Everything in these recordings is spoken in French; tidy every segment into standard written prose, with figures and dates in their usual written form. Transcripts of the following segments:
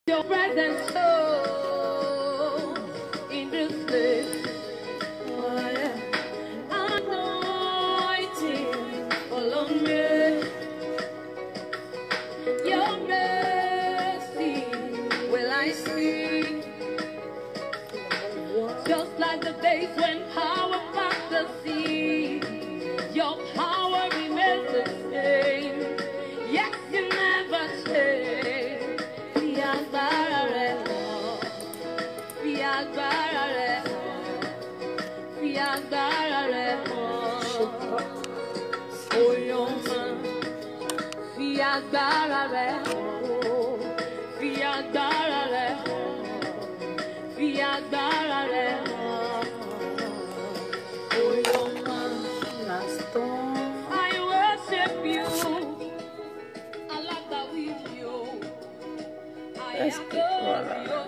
Your presence, oh, in this place. Oh, yeah. Anointing, follow me. Your mercy will I see. Just like the days when power passed the sea. Your power remains the same. Yes, you never change. Fi agbára rẹ̀ hàn. Fi agbára rẹ̀ hàn. Fi agbára rẹ̀ hàn. Oyoma. Fi agbára rẹ̀ hàn. Fi agbára rẹ̀ hàn. Fi agbára rẹ̀ hàn. Oyoma. I worship you. Alágbàwí mi o. I adore you.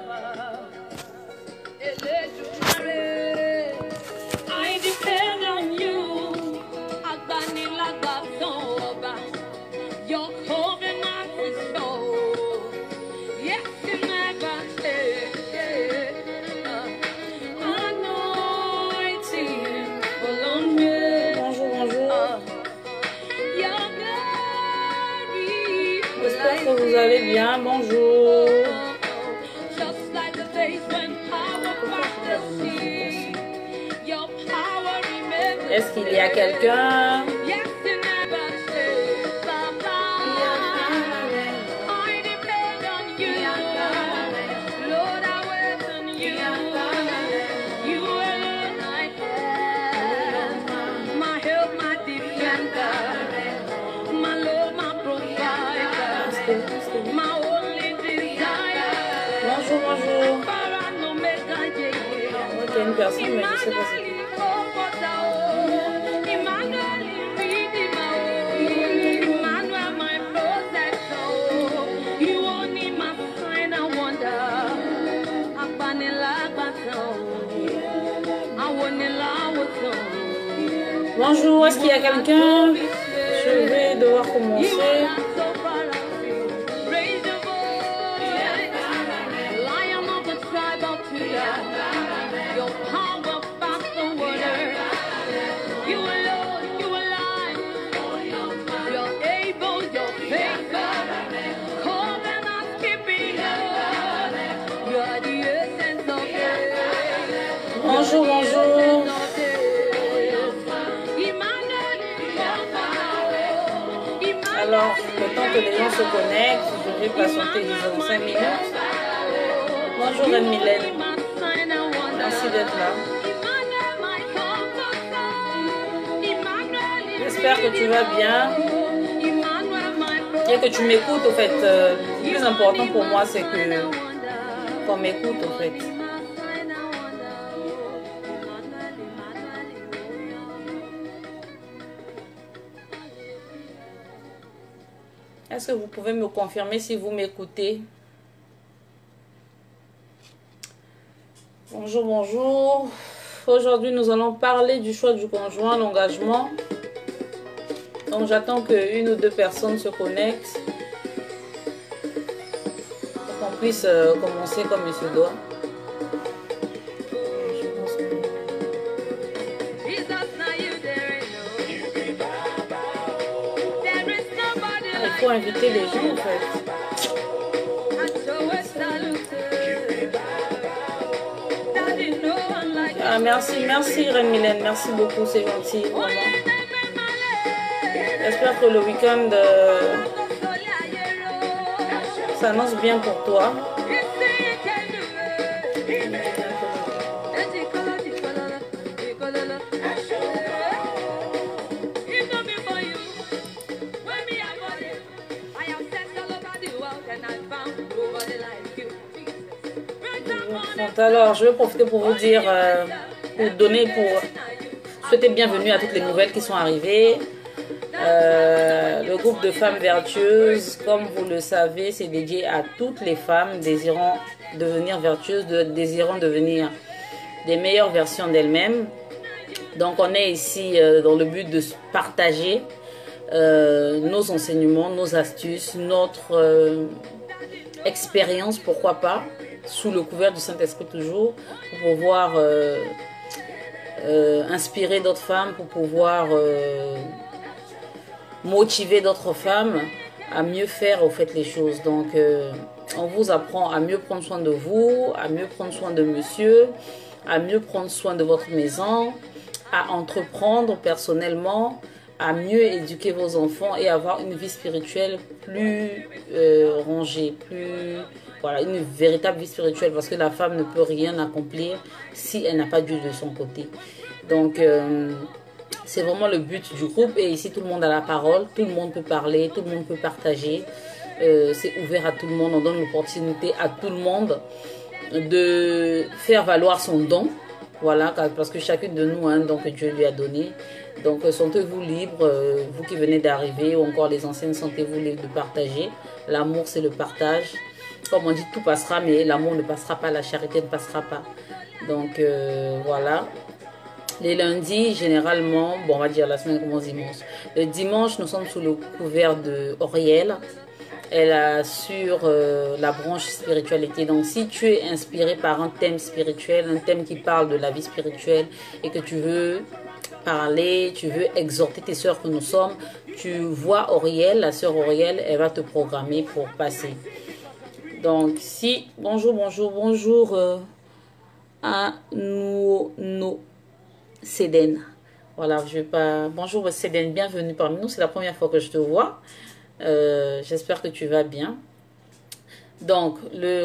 Elédùmarè. I depend on you. Agbanilágbàtàn ọba. Your covenant is sure. Yes, you never change. Anointing, follow me. Bonjour, bonjour. Your glory will J'espère que I vous allez bien. Bonjour. just like the days when power passed the sea. Your power remains the Est-ce qu'il y a quelqu'un? Yes, you never change, Baba. I depend on you. Lord, I wait on you. You alone I have. My help, my defender. My Lord, my provider. My only desire. Bonjour, bonjour. Para no me calle. Moi, il y a une personne, mais je sais pas c'est qui. Bonjour, est-ce qu'il y a quelqu'un? Je vais devoir commencer. Your power past the water. You alone, you alive. You're able, you're faithful. Covenant keeping God. You are the essence of it. Bonjour, bonjour. Alors, le temps que les gens se connectent, je vais patienter, disons, 5 minutes. Bonjour, Anne-Mylène. Merci d'être là. J'espère que tu vas bien et que tu m'écoutes, au fait. Le plus important pour moi, c'est que qu'on m'écoute, au fait. Est-ce que vous pouvez me confirmer si vous m'écoutez? Bonjour, bonjour. Aujourd'hui, nous allons parler du choix du conjoint, l'engagement. Donc, j'attends qu'une ou deux personnes se connectent pour qu'on puisse commencer comme il se doit. Il faut inviter les gens, en fait. Ah, merci Reine Mylène, merci beaucoup, c'est gentil, vraiment. J'espère que le week-end s'annonce bien pour toi. Alors, je vais profiter pour vous dire, pour souhaiter bienvenue à toutes les nouvelles qui sont arrivées. Le groupe de femmes vertueuses, comme vous le savez, c'est dédié à toutes les femmes désirant devenir vertueuses, désirant devenir des meilleures versions d'elles-mêmes. Donc, on est ici dans le but de partager nos enseignements, nos astuces, expérience, pourquoi pas, sous le couvert du Saint-Esprit toujours, pour pouvoir inspirer d'autres femmes, pour pouvoir motiver d'autres femmes à mieux faire au fait les choses. Donc on vous apprend à mieux prendre soin de vous, à mieux prendre soin de monsieur, à mieux prendre soin de votre maison, à entreprendre personnellement, à mieux éduquer vos enfants et avoir une vie spirituelle plus rangée, plus voilà, une véritable vie spirituelle, parce que la femme ne peut rien accomplir si elle n'a pas Dieu de son côté. Donc c'est vraiment le but du groupe, et ici tout le monde a la parole, tout le monde peut parler, tout le monde peut partager, c'est ouvert à tout le monde, on donne l'opportunité à tout le monde de faire valoir son don, voilà, parce que chacune de nous a un don que Dieu lui a donné. Donc sentez-vous libre, vous qui venez d'arriver, ou encore les anciennes, sentez-vous libre de partager. L'amour, c'est le partage. Comme on dit, tout passera, mais l'amour ne passera pas, la charité ne passera pas. Donc voilà. Les lundis, généralement, bon, on va dire la semaine commence dimanche. Le dimanche, nous sommes sous le couvert de Auriel. Elle assure la branche spiritualité. Donc, si tu es inspiré par un thème spirituel, un thème qui parle de la vie spirituelle, et que tu veux parler, tu veux exhorter tes sœurs que nous sommes, tu vois Auriel, la sœur Auriel, elle va te programmer pour passer. Donc, si, bonjour à nous. Cédène. Voilà, je vais pas... Bonjour Cédène, bienvenue parmi nous. C'est la première fois que je te vois. J'espère que tu vas bien. Donc,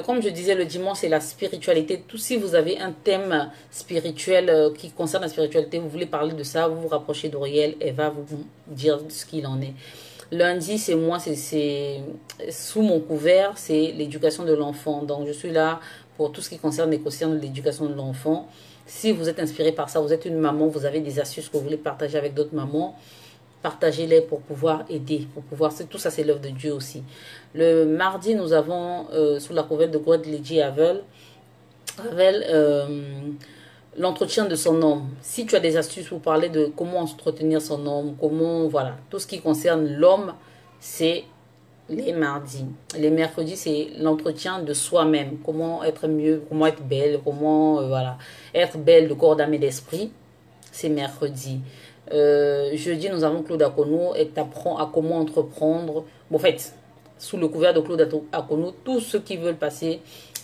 comme je disais, le dimanche, c'est la spiritualité. Tout si vous avez un thème spirituel qui concerne la spiritualité, vous voulez parler de ça, vous vous rapprochez d'Auriel, elle va vous dire ce qu'il en est. Lundi, c'est moi, c'est sous mon couvert, c'est l'éducation de l'enfant. Donc, je suis là pour tout ce qui concerne l'éducation de l'enfant. Si vous êtes inspiré par ça, vous êtes une maman, vous avez des astuces que vous voulez partager avec d'autres mamans, partagez-les pour pouvoir aider, pour pouvoir... Tout ça, c'est l'œuvre de Dieu aussi. Le mardi, nous avons, sous la couverture de God Lady Havel, l'entretien de son homme. Si tu as des astuces pour parler de comment entretenir son homme, comment, voilà, tout ce qui concerne l'homme, c'est les mardis. Les mercredis, c'est l'entretien de soi-même. Comment être mieux, comment être belle, comment voilà, être belle de corps, d'âme et d'esprit. C'est mercredi. Jeudi, nous avons Claude Akono et t'apprends à comment entreprendre. Bon, en fait, sous le couvert de Claude Akono, tous ceux qui veulent passer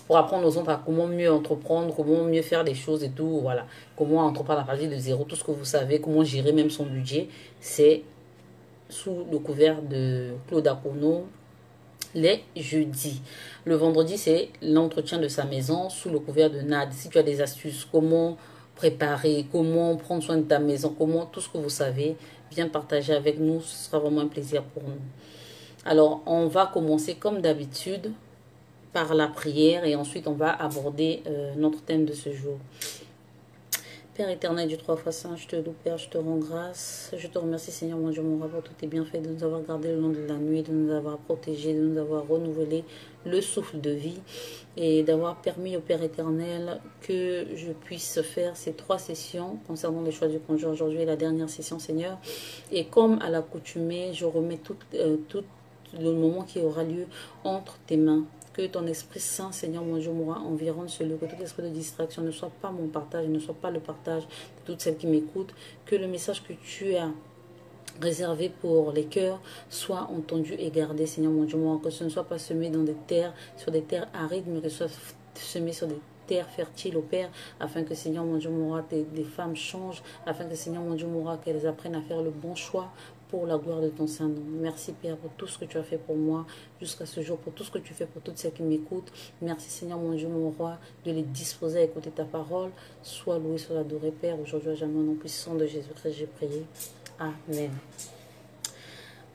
pour apprendre aux autres à comment mieux entreprendre, comment mieux faire des choses et tout, voilà. Comment entreprendre à partir de zéro, tout ce que vous savez, comment gérer même son budget, c'est sous le couvert de Claude Akono les jeudis. Le vendredi, c'est l'entretien de sa maison sous le couvert de Nad. Si tu as des astuces, comment préparer, comment prendre soin de ta maison, comment tout ce que vous savez, viens partager avec nous, ce sera vraiment un plaisir pour nous. Alors, on va commencer comme d'habitude par la prière et ensuite on va aborder notre thème de ce jour. Père éternel du 3 fois Saint, je te loue, Père, je te rends grâce. Je te remercie, Seigneur, mon Dieu, mon roi, pour tous tes bienfaits, de nous avoir gardés le long de la nuit, de nous avoir protégés, de nous avoir renouvelé le souffle de vie et d'avoir permis au Père éternel que je puisse faire ces 3 sessions concernant les choix du conjoint. Aujourd'hui est la dernière session, Seigneur. Et comme à l'accoutumée, je remets tout le moment qui aura lieu entre tes mains. Que ton Esprit Saint, Seigneur mon Dieu, moi, environne ce lieu. Que tout esprit de distraction ne soit pas mon partage, ne soit pas le partage de toutes celles qui m'écoutent. Que le message que tu as réservé pour les cœurs soit entendu et gardé, Seigneur mon Dieu, moi. Que ce ne soit pas semé dans des terres, sur des terres arides, mais que ce soit semé sur des terres fertiles au Père, afin que, Seigneur mon Dieu, mon roi, des femmes changent, afin que, Seigneur mon Dieu, mon roi, qu'elles apprennent à faire le bon choix pour la gloire de ton Saint-Nom. Merci Père pour tout ce que tu as fait pour moi jusqu'à ce jour, pour tout ce que tu fais pour toutes celles qui m'écoutent. Merci Seigneur mon Dieu, mon roi, de les disposer à écouter ta parole. Sois loué, sois adoré Père, aujourd'hui à jamais, au nom puissant de Jésus-Christ, j'ai prié. Amen.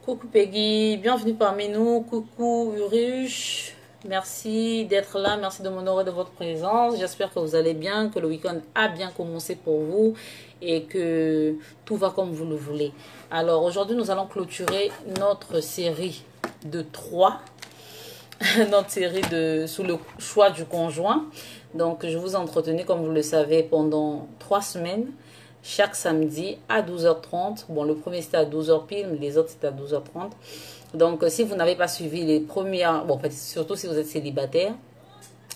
Coucou Peggy, bienvenue parmi nous. Coucou Uruche, merci d'être là, merci de m'honorer de votre présence. J'espère que vous allez bien, que le week-end a bien commencé pour vous et que tout va comme vous le voulez. Alors aujourd'hui, nous allons clôturer notre série de 3, notre série de sous le choix du conjoint. Donc je vous ai entretenu, comme vous le savez, pendant 3 semaines. Chaque samedi à 12h30. Bon, le premier c'était à 12h pile, mais les autres c'était à 12h30. Donc, si vous n'avez pas suivi les premières... Bon, en fait, surtout si vous êtes célibataire,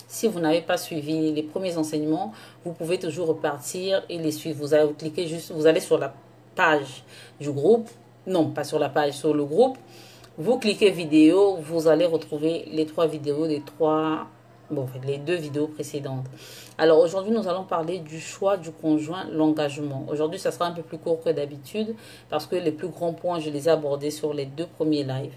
si vous n'avez pas suivi les premiers enseignements, vous pouvez toujours repartir et les suivre. Vous allez cliquer juste... Vous allez sur la page du groupe. Non, pas sur la page, sur le groupe. Vous cliquez vidéo, vous allez retrouver les 3 vidéos, bon, en fait, les 2 vidéos précédentes. Alors aujourd'hui, nous allons parler du choix du conjoint, l'engagement. Aujourd'hui, ça sera un peu plus court que d'habitude parce que les plus grands points, je les ai abordés sur les 2 premiers lives.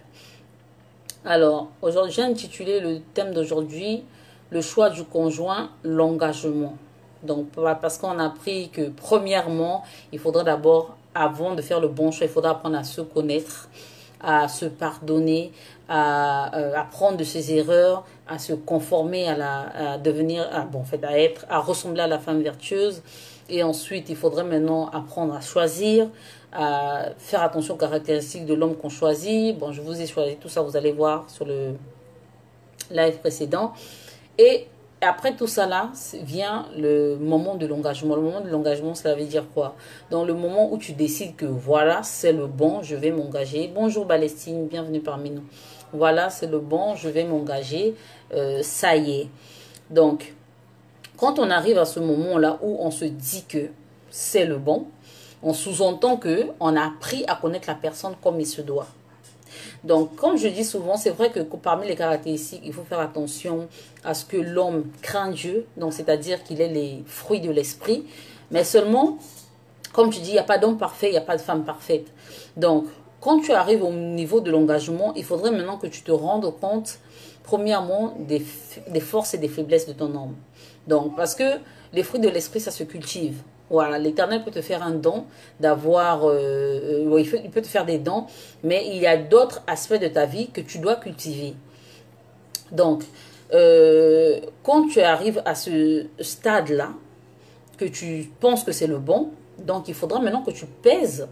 Alors, aujourd'hui, j'ai intitulé le thème d'aujourd'hui, le choix du conjoint, l'engagement. Donc, parce qu'on a appris que premièrement, il faudrait d'abord, avant de faire le bon choix, il faudra apprendre à se connaître, à se pardonner, à apprendre de ses erreurs, à se conformer à devenir, à ressembler à la femme vertueuse. Et ensuite, il faudrait maintenant apprendre à choisir, à faire attention aux caractéristiques de l'homme qu'on choisit. Bon, je vous ai choisi tout ça, vous allez voir sur le live précédent. Et après tout ça là, vient le moment de l'engagement. Le moment de l'engagement, cela veut dire quoi? Dans le moment où tu décides que voilà, c'est le bon, je vais m'engager. Bonjour Balestine, bienvenue parmi nous. Voilà, c'est le bon, je vais m'engager. Ça y est. Donc, quand on arrive à ce moment-là où on se dit que c'est le bon, on sous-entend qu'on a appris à connaître la personne comme il se doit. Donc, comme je dis souvent, c'est vrai que parmi les caractéristiques, il faut faire attention à ce que l'homme craint Dieu, donc c'est-à-dire qu'il ait les fruits de l'esprit, mais seulement, comme tu dis, il n'y a pas d'homme parfait, il n'y a pas de femme parfaite. Donc, quand tu arrives au niveau de l'engagement, il faudrait maintenant que tu te rendes compte, premièrement, des forces et des faiblesses de ton homme. Donc, parce que les fruits de l'esprit, ça se cultive. Voilà, l'Éternel peut te faire un don d'avoir, il peut te faire des dons, mais il y a d'autres aspects de ta vie que tu dois cultiver. Donc, quand tu arrives à ce stade-là, que tu penses que c'est le bon, donc il faudra maintenant que tu pèses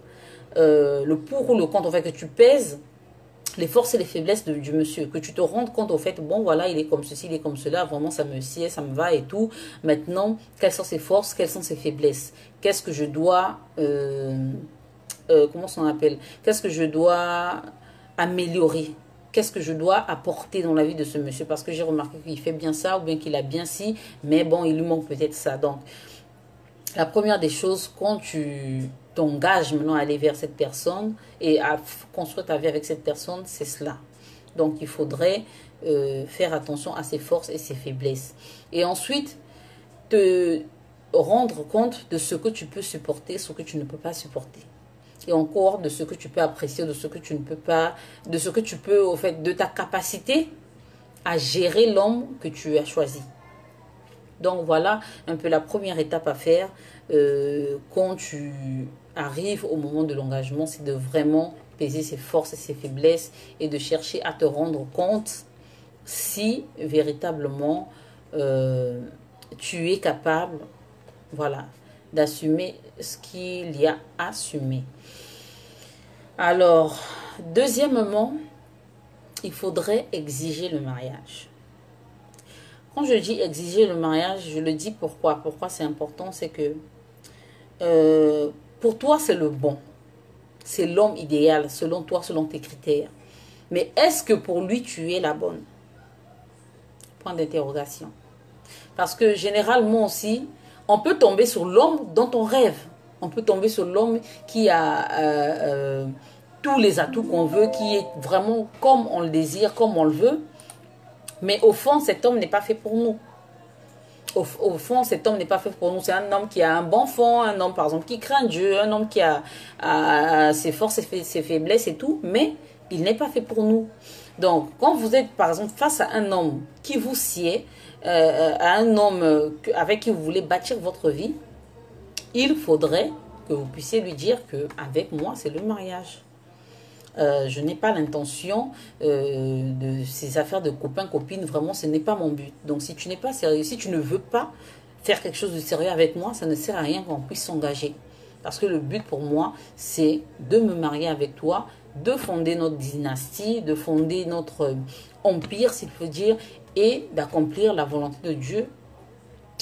le pour ou le contre, en fait, que tu pèses les forces et les faiblesses du monsieur, que tu te rendes compte au fait, bon voilà, il est comme ceci, il est comme cela, vraiment ça me sied, ça me va et tout. Maintenant, quelles sont ses forces, quelles sont ses faiblesses? Qu'est-ce que je dois, comment on appelle? Qu'est-ce que je dois améliorer? Qu'est-ce que je dois apporter dans la vie de ce monsieur? Parce que j'ai remarqué qu'il fait bien ça ou bien qu'il a bien ci, mais bon, il lui manque peut-être ça. Donc, la première des choses, quand tu t'engages maintenant à aller vers cette personne et à construire ta vie avec cette personne, c'est cela. Donc, il faudrait faire attention à ses forces et ses faiblesses. Et ensuite, te rendre compte de ce que tu peux supporter, ce que tu ne peux pas supporter. Et encore de ce que tu peux apprécier, de ce que tu ne peux pas, de ce que tu peux, au fait, de ta capacité à gérer l'homme que tu as choisi. Donc voilà un peu la première étape à faire quand tu arrives au moment de l'engagement, c'est de vraiment peser ses forces et ses faiblesses et de chercher à te rendre compte si véritablement tu es capable, voilà, d'assumer ce qu'il y a à assumer. Alors, deuxièmement, il faudrait exiger le mariage. Quand je dis exiger le mariage, je le dis pourquoi. Pourquoi c'est important, c'est que pour toi, c'est le bon. C'est l'homme idéal, selon toi, selon tes critères. Mais est-ce que pour lui, tu es la bonne? Point d'interrogation. Parce que généralement aussi, on peut tomber sur l'homme dont on rêve. On peut tomber sur l'homme qui a tous les atouts qu'on veut, qui est vraiment comme on le désire, comme on le veut. Mais au fond, cet homme n'est pas fait pour nous. Au fond, cet homme n'est pas fait pour nous. C'est un homme qui a un bon fond, un homme, par exemple, qui craint Dieu, un homme qui a ses forces et ses faiblesses et tout, mais il n'est pas fait pour nous. Donc, quand vous êtes, par exemple, face à un homme qui vous sied, à un homme avec qui vous voulez bâtir votre vie, il faudrait que vous puissiez lui dire qu'avec moi, c'est le mariage. Je n'ai pas l'intention de ces affaires de copains-copines. Vraiment, ce n'est pas mon but. Donc, si tu n'es pas sérieux, si tu ne veux pas faire quelque chose de sérieux avec moi, ça ne sert à rien qu'on puisse s'engager. Parce que le but pour moi, c'est de me marier avec toi, de fonder notre dynastie, de fonder notre empire, s'il faut dire, et d'accomplir la volonté de Dieu.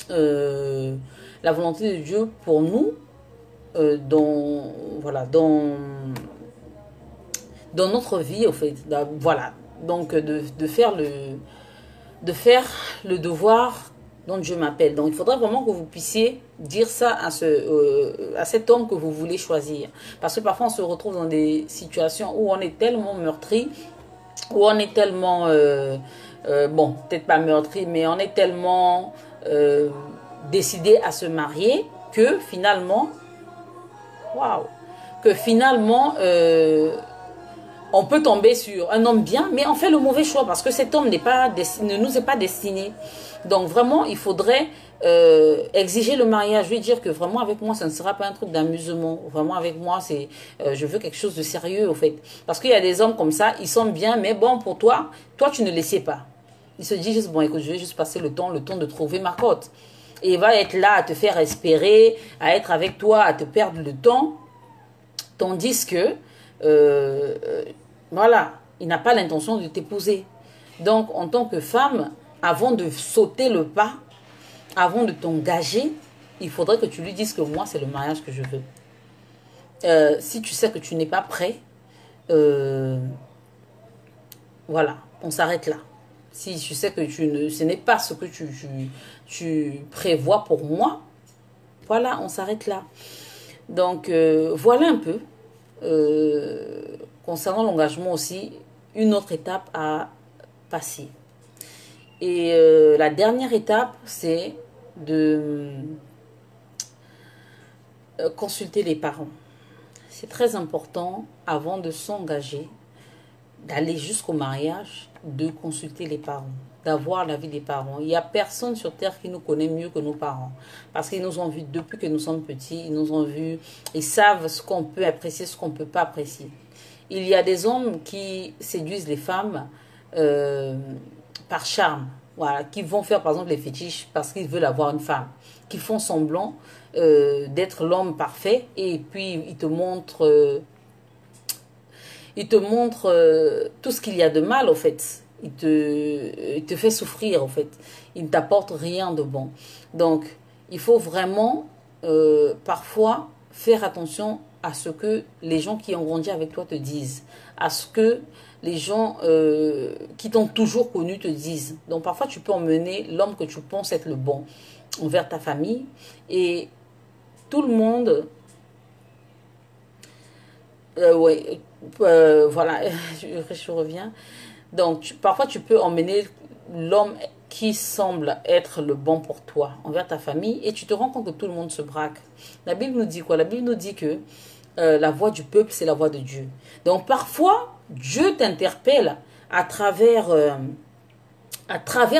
La volonté de Dieu pour nous, dans notre vie, au fait. Voilà. Donc, de faire le devoir dont Dieu m'appelle. Donc, il faudrait vraiment que vous puissiez dire ça à cet homme que vous voulez choisir. Parce que parfois, on se retrouve dans des situations où on est tellement meurtri, où on est tellement, bon, peut-être pas meurtri, mais on est tellement décidé à se marier que finalement, waouh, que finalement, on peut tomber sur un homme bien, mais on fait le mauvais choix parce que cet homme ne nous est pas destiné. Donc vraiment, il faudrait exiger le mariage. Je veux dire que vraiment avec moi, ça ne sera pas un truc d'amusement. Vraiment avec moi, c'est je veux quelque chose de sérieux au fait. Parce qu'il y a des hommes comme ça, ils sont bien, mais bon, pour toi, tu ne les sais pas. Il se dit juste, bon, écoute, je vais juste passer le temps de trouver ma cote. Et il va être là à te faire espérer, à être avec toi, à te perdre le temps. Tandis que, voilà, il n'a pas l'intention de t'épouser. Donc, en tant que femme, avant de sauter le pas, avant de t'engager, il faudrait que tu lui dises que moi, c'est le mariage que je veux. Si tu sais que tu n'es pas prêt, voilà, on s'arrête là. Si tu sais que ce n'est pas ce que tu prévois pour moi, voilà, on s'arrête là. Donc, voilà un peu. Concernant l'engagement aussi, une autre étape à passer. Et la dernière étape, c'est de consulter les parents. C'est très important, avant de s'engager, d'aller jusqu'au mariage, de consulter les parents, d'avoir l'avis des parents. Il n'y a personne sur terre qui nous connaît mieux que nos parents. Parce qu'ils nous ont vus depuis que nous sommes petits, ils nous ont vus, ils savent ce qu'on peut apprécier, ce qu'on ne peut pas apprécier. Il y a des hommes qui séduisent les femmes par charme, voilà, qui vont faire par exemple les fétiches parce qu'ils veulent avoir une femme, qui font semblant d'être l'homme parfait et puis ils te montrent... tout ce qu'il y a de mal, au fait. Il te fait souffrir, au fait. Il ne t'apporte rien de bon. Donc, il faut vraiment, parfois, faire attention à ce que les gens qui ont grandi avec toi te disent. À ce que les gens qui t'ont toujours connu te disent. Donc, parfois, tu peux emmener l'homme que tu penses être le bon envers ta famille. Et tout le monde... ouais, voilà, je reviens. Donc, parfois, tu peux emmener l'homme qui semble être le bon pour toi envers ta famille et tu te rends compte que tout le monde se braque. La Bible nous dit quoi? La Bible nous dit que la voix du peuple, c'est la voix de Dieu. Donc, parfois, Dieu t'interpelle à travers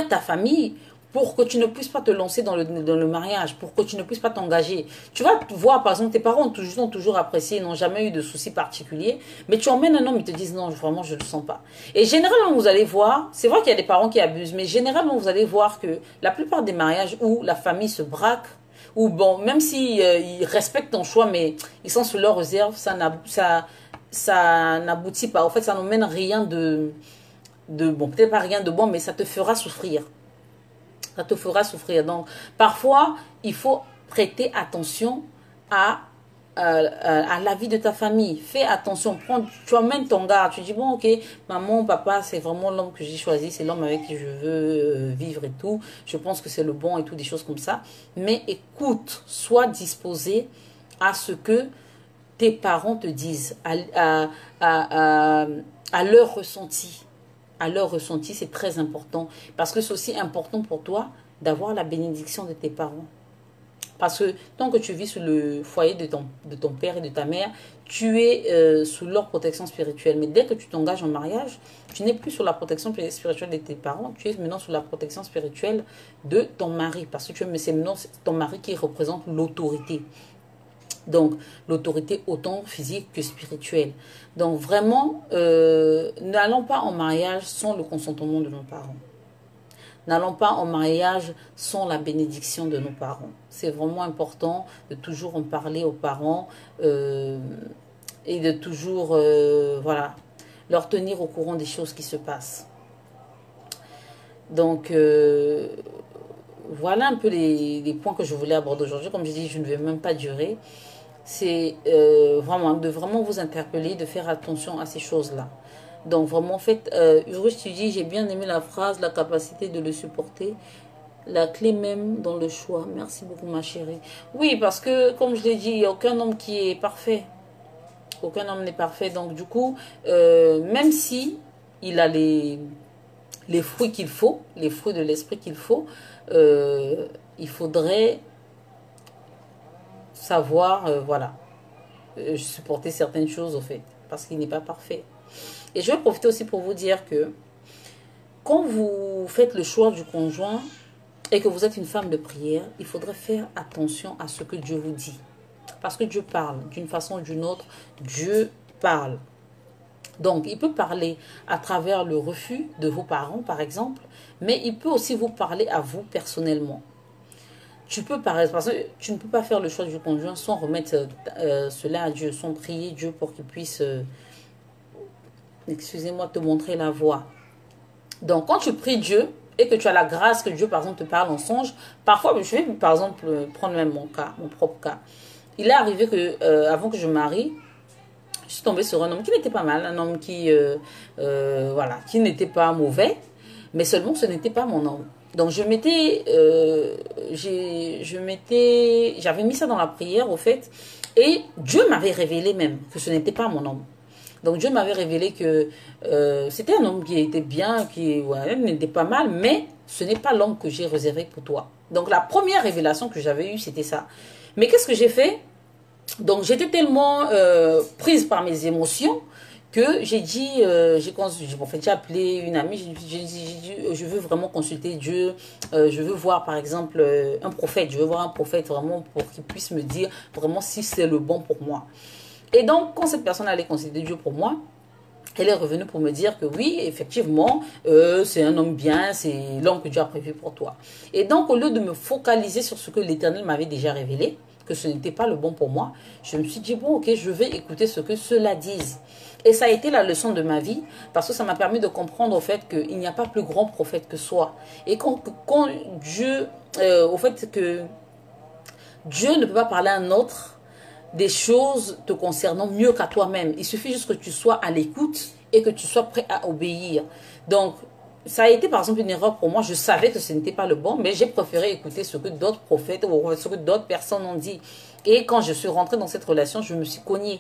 ta famille pour que tu ne puisses pas te lancer dans le mariage, pour que tu ne puisses pas t'engager. Tu vas voir, par exemple, tes parents t'ont toujours apprécié, n'ont jamais eu de soucis particuliers, mais tu emmènes un homme, ils te disent non, vraiment, je ne le sens pas. Et généralement, vous allez voir, c'est vrai qu'il y a des parents qui abusent, mais généralement, vous allez voir que la plupart des mariages où la famille se braque, ou bon, même si ils respectent ton choix, mais ils sont sous leur réserve, ça n'aboutit pas. En fait, ça n'emmène rien de bon, peut-être pas rien de bon, mais ça te fera souffrir. Ça te fera souffrir. Donc, parfois, il faut prêter attention à la vie de ta famille. Fais attention. Tu emmènes ton gars. Tu dis, bon, ok, maman, papa, c'est vraiment l'homme que j'ai choisi. C'est l'homme avec qui je veux vivre et tout. Je pense que c'est le bon et tout, des choses comme ça. Mais écoute, sois disposé à ce que tes parents te disent, à leur ressenti. À leur ressenti, c'est très important. Parce que c'est aussi important pour toi d'avoir la bénédiction de tes parents. Parce que tant que tu vis sous le foyer de ton père et de ta mère, tu es sous leur protection spirituelle. Mais dès que tu t'engages en mariage, tu n'es plus sous la protection spirituelle de tes parents, tu es maintenant sous la protection spirituelle de ton mari. Parce que c'est maintenant ton mari qui représente l'autorité. Donc, l'autorité autant physique que spirituelle. Donc, vraiment, n'allons pas en mariage sans le consentement de nos parents. N'allons pas en mariage sans la bénédiction de nos parents. C'est vraiment important de toujours en parler aux parents et de toujours, voilà, leur tenir au courant des choses qui se passent. Donc, voilà un peu les points que je voulais aborder aujourd'hui. Comme je dis, je ne vais même pas durer. c'est vraiment de vraiment vous interpeller, de faire attention à ces choses-là. Donc vraiment, faites, Urus, tu dis, j'ai bien aimé la phrase, la capacité de le supporter, la clé même dans le choix. Merci beaucoup, ma chérie. Oui, parce que, comme je l'ai dit, il n'y a aucun homme qui est parfait. Aucun homme n'est parfait. Donc, du coup, même si il a les fruits qu'il faut, les fruits de l'esprit qu'il faut, il faudrait savoir, voilà, supporter certaines choses, au fait, parce qu'il n'est pas parfait. Et je vais profiter aussi pour vous dire que quand vous faites le choix du conjoint et que vous êtes une femme de prière, il faudrait faire attention à ce que Dieu vous dit. Parce que Dieu parle d'une façon ou d'une autre. Dieu parle. Donc, il peut parler à travers le refus de vos parents, par exemple, mais il peut aussi vous parler à vous personnellement. Tu peux, parce que tu ne peux pas faire le choix du conjoint sans remettre cela à Dieu, sans prier Dieu pour qu'il puisse, excusez-moi, te montrer la voie. Donc, quand tu pries Dieu et que tu as la grâce que Dieu, par exemple, te parle en songe, parfois, je vais, par exemple, prendre même mon cas, mon propre cas. Il est arrivé que, avant que je me marie, je suis tombée sur un homme qui n'était pas mal, un homme qui, voilà, qui n'était pas mauvais, mais seulement ce n'était pas mon homme. Donc je m'étais, j'avais mis ça dans la prière au fait, et Dieu m'avait révélé même que ce n'était pas mon homme. Donc Dieu m'avait révélé que c'était un homme qui était bien, qui ouais, n'était pas mal, mais ce n'est pas l'homme que j'ai réservé pour toi. Donc la première révélation que j'avais eue, c'était ça. Mais qu'est-ce que j'ai fait? Donc j'étais tellement prise par mes émotions que j'ai dit, j'ai appelé une amie, j'ai dit, je veux vraiment consulter Dieu, je veux voir par exemple un prophète, je veux voir un prophète vraiment pour qu'il puisse me dire vraiment si c'est le bon pour moi. Et donc quand cette personne allait consulter Dieu pour moi, elle est revenue pour me dire que oui, effectivement, c'est un homme bien, c'est l'homme que Dieu a prévu pour toi. Et donc au lieu de me focaliser sur ce que l'Éternel m'avait déjà révélé, que ce n'était pas le bon pour moi, je me suis dit, bon, ok, je vais écouter ce que ceux-là disent. Et ça a été la leçon de ma vie, parce que ça m'a permis de comprendre au fait qu'il n'y a pas plus grand prophète que soi. Et quand Dieu, au fait que Dieu ne peut pas parler à un autre des choses te concernant mieux qu'à toi-même. Il suffit juste que tu sois à l'écoute et que tu sois prêt à obéir. Donc, ça a été par exemple une erreur pour moi. Je savais que ce n'était pas le bon, mais j'ai préféré écouter ce que d'autres prophètes ou ce que d'autres personnes ont dit. Et quand je suis rentrée dans cette relation, je me suis cognée.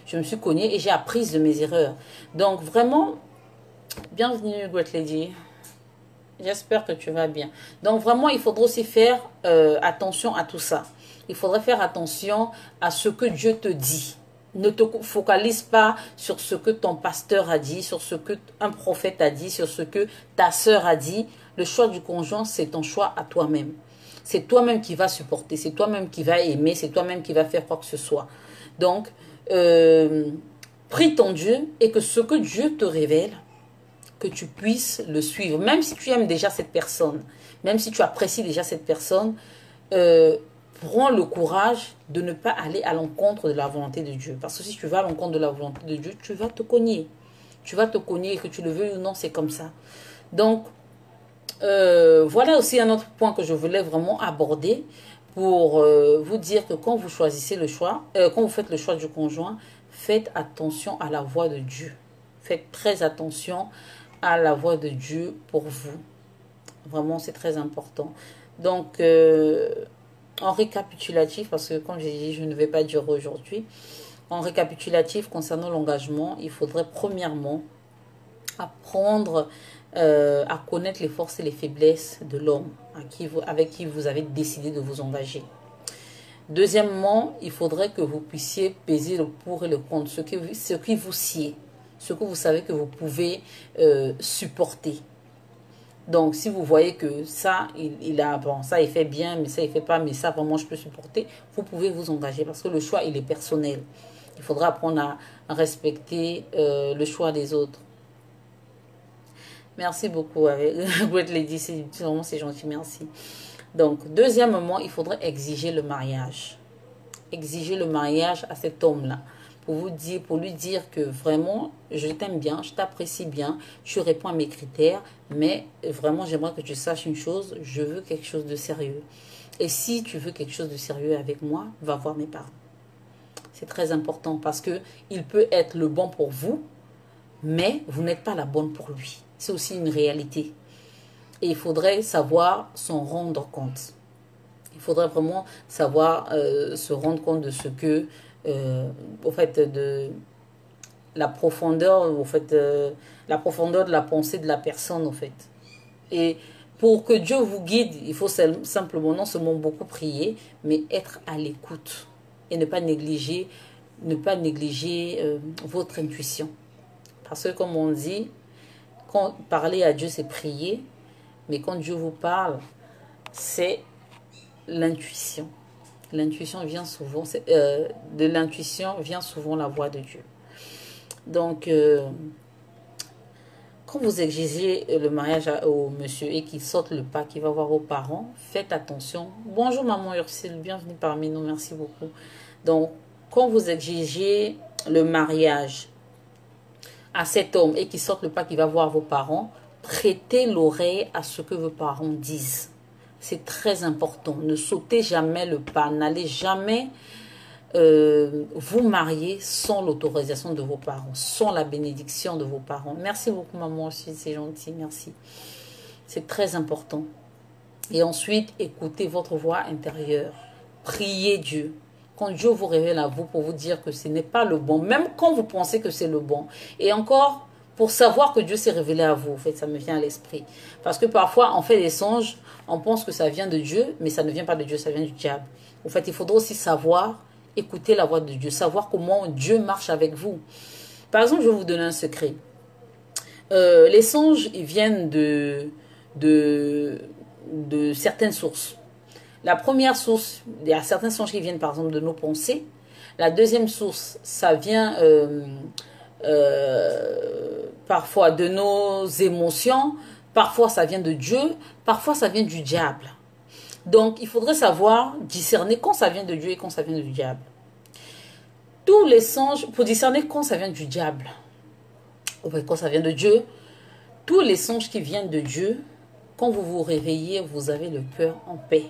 Je me suis cognée et j'ai appris de mes erreurs. Donc vraiment, bienvenue Great Lady. J'espère que tu vas bien. Donc vraiment, il faudra aussi faire attention à tout ça. Il faudrait faire attention à ce que Dieu te dit. Ne te focalise pas sur ce que ton pasteur a dit, sur ce que un prophète a dit, sur ce que ta sœur a dit. Le choix du conjoint, c'est ton choix à toi-même. C'est toi-même qui vas supporter, c'est toi-même qui vas aimer, c'est toi-même qui vas faire quoi que ce soit. Donc, prie ton Dieu et que ce que Dieu te révèle, que tu puisses le suivre. Même si tu aimes déjà cette personne, même si tu apprécies déjà cette personne, prends le courage de ne pas aller à l'encontre de la volonté de Dieu. Parce que si tu vas à l'encontre de la volonté de Dieu, tu vas te cogner. Tu vas te cogner, que tu le veuilles ou non, c'est comme ça. Donc, voilà aussi un autre point que je voulais vraiment aborder pour vous dire que quand vous choisissez le choix, quand vous faites le choix du conjoint, faites attention à la voix de Dieu. Faites très attention à la voix de Dieu pour vous. Vraiment, c'est très important. Donc, en récapitulatif, parce que comme j'ai dit, je ne vais pas durer aujourd'hui. En récapitulatif, concernant l'engagement, il faudrait premièrement apprendre à connaître les forces et les faiblesses de l'homme avec qui vous avez décidé de vous engager. Deuxièmement, il faudrait que vous puissiez peser le pour et le contre, ce qui vous sied, ce que vous savez que vous pouvez supporter. Donc, si vous voyez que ça, ça, il fait bien, mais ça, il fait pas, mais ça, vraiment, je peux supporter, vous pouvez vous engager parce que le choix, il est personnel. Il faudra apprendre à respecter le choix des autres. Merci beaucoup, Great Lady, c'est gentil, merci. Donc, deuxièmement, il faudrait exiger le mariage. Exiger le mariage à cet homme-là. Pour lui dire que vraiment, je t'aime bien, je t'apprécie bien, tu réponds à mes critères, mais vraiment, j'aimerais que tu saches une chose, je veux quelque chose de sérieux. Et si tu veux quelque chose de sérieux avec moi, va voir mes parents. C'est très important parce que il peut être le bon pour vous, mais vous n'êtes pas la bonne pour lui. C'est aussi une réalité. Et il faudrait savoir s'en rendre compte. Il faudrait vraiment savoir se rendre compte de ce que, au fait, de la profondeur, la profondeur de la pensée de la personne, au fait. Et pour que Dieu vous guide, il faut simplement, non seulement beaucoup prier, mais être à l'écoute et ne pas négliger votre intuition. Parce que comme on dit, quand parler à Dieu, c'est prier, mais quand Dieu vous parle, c'est l'intuition. L'intuition vient souvent, de l'intuition vient souvent la voix de Dieu. Donc, quand vous exigez le mariage au monsieur et qu'il saute le pas, qu'il va voir vos parents, faites attention. Bonjour maman Ursule, bienvenue parmi nous, merci beaucoup. Donc, quand vous exigez le mariage à cet homme et qu'il saute le pas, qu'il va voir vos parents, prêtez l'oreille à ce que vos parents disent. C'est très important. Ne sautez jamais le pas. N'allez jamais vous marier sans l'autorisation de vos parents, sans la bénédiction de vos parents. Merci beaucoup, maman aussi. C'est gentil. Merci. C'est très important. Et ensuite, écoutez votre voix intérieure. Priez Dieu. Quand Dieu vous révèle à vous pour vous dire que ce n'est pas le bon, même quand vous pensez que c'est le bon. Et encore, pour savoir que Dieu s'est révélé à vous, en fait, ça me vient à l'esprit. Parce que parfois, on fait des songes, on pense que ça vient de Dieu, mais ça ne vient pas de Dieu, ça vient du diable. En fait, il faudra aussi savoir écouter la voix de Dieu, savoir comment Dieu marche avec vous. Par exemple, je vais vous donner un secret. Les songes, ils viennent de certaines sources. La première source, il y a certains songes qui viennent par exemple de nos pensées. La deuxième source, ça vient parfois de nos émotions, parfois ça vient de Dieu, parfois ça vient du diable. Donc il faudrait savoir discerner quand ça vient de Dieu et quand ça vient du diable. Tous les songes, pour discerner quand ça vient du diable, ou quand ça vient de Dieu, tous les songes qui viennent de Dieu, quand vous vous réveillez, vous avez le cœur en paix.